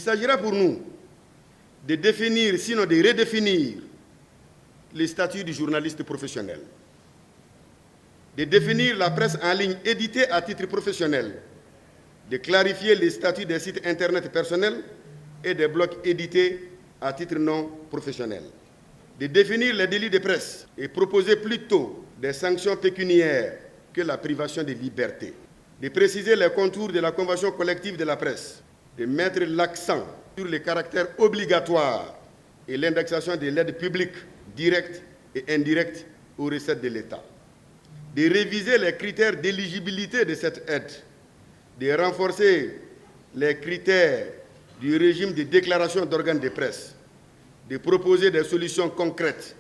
s'agira pour nous de définir, sinon de redéfinir, les statuts du journaliste professionnel, de définir la presse en ligne éditée à titre professionnel, de clarifier les statuts des sites Internet personnels et des blogs édités à titre non professionnel, de définir les délits de presse et proposer plutôt des sanctions pécuniaires que la privation de liberté, de préciser les contours de la convention collective de la presse, de mettre l'accent sur le caractère obligatoire et l'indexation de l'aide publique directe et indirecte aux recettes de l'État, de réviser les critères d'éligibilité de cette aide, de renforcer les critères du régime de déclaration d'organes de presse, de proposer des solutions concrètes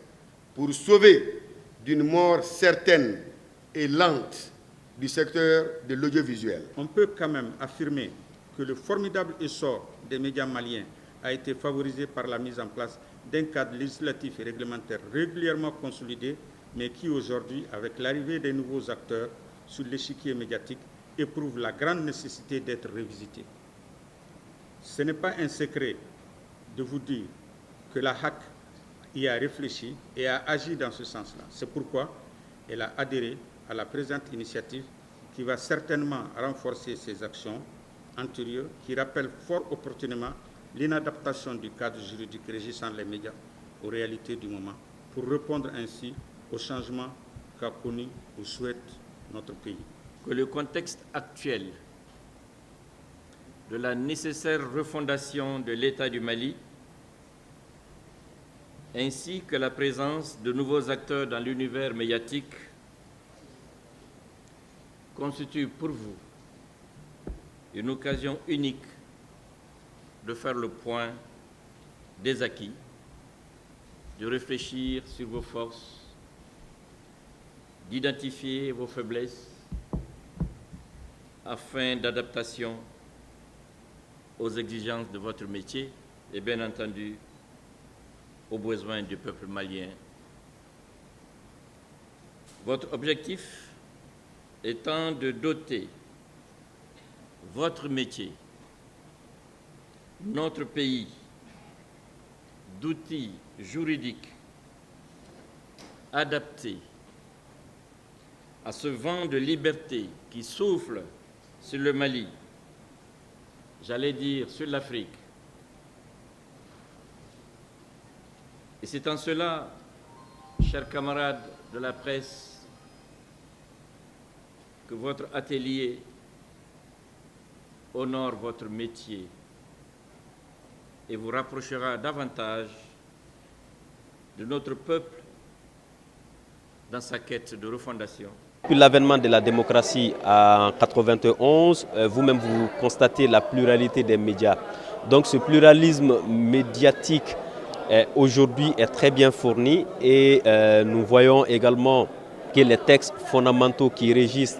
pour sauver d'une mort certaine et lente du secteur de l'audiovisuel. On peut quand même affirmer que le formidable essor des médias maliens a été favorisé par la mise en place d'un cadre législatif et réglementaire régulièrement consolidé, mais qui aujourd'hui, avec l'arrivée des nouveaux acteurs sur l'échiquier médiatique, éprouve la grande nécessité d'être révisité. Ce n'est pas un secret de vous dire que la HAC y a réfléchi et a agi dans ce sens-là. C'est pourquoi elle a adhéré à la présente initiative qui va certainement renforcer ses actions antérieures, qui rappellent fort opportunément l'inadaptation du cadre juridique régissant les médias aux réalités du moment, pour répondre ainsi aux changements qu'a connus ou souhaite notre pays. Que le contexte actuel de la nécessaire refondation de l'État du Mali, ainsi que la présence de nouveaux acteurs dans l'univers médiatique, constitue pour vous une occasion unique de faire le point des acquis, de réfléchir sur vos forces, d'identifier vos faiblesses afin d'adaptation aux exigences de votre métier et bien entendu aux besoins du peuple malien. Votre objectif étant de doter votre métier, notre pays, d'outils juridiques adaptés à ce vent de liberté qui souffle sur le Mali, j'allais dire sur l'Afrique. Et c'est en cela, chers camarades de la presse, que votre atelier honore votre métier et vous rapprochera davantage de notre peuple dans sa quête de refondation. Depuis l'avènement de la démocratie en 1991, vous-même vous constatez la pluralité des médias. Donc ce pluralisme médiatique aujourd'hui est très bien fourni et nous voyons également que les textes fondamentaux qui régissent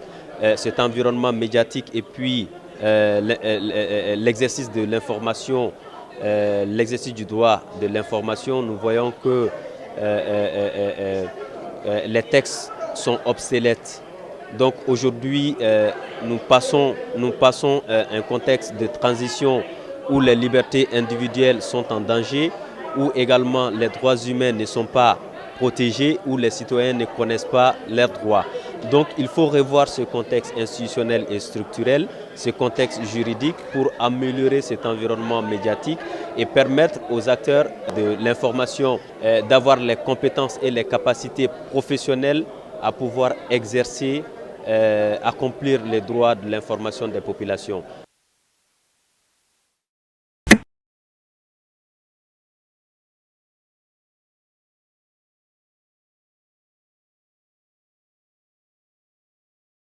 cet environnement médiatique et puis l'exercice de l'information, l'exercice du droit de l'information, nous voyons que les textes sont obsolètes. Donc aujourd'hui, nous passons un contexte de transition où les libertés individuelles sont en danger, où également les droits humains ne sont pas protégés, où les citoyens ne connaissent pas leurs droits. Donc il faut revoir ce contexte institutionnel et structurel, ce contexte juridique pour améliorer cet environnement médiatique et permettre aux acteurs de l'information d'avoir les compétences et les capacités professionnelles à pouvoir exercer, accomplir les droits de l'information des populations.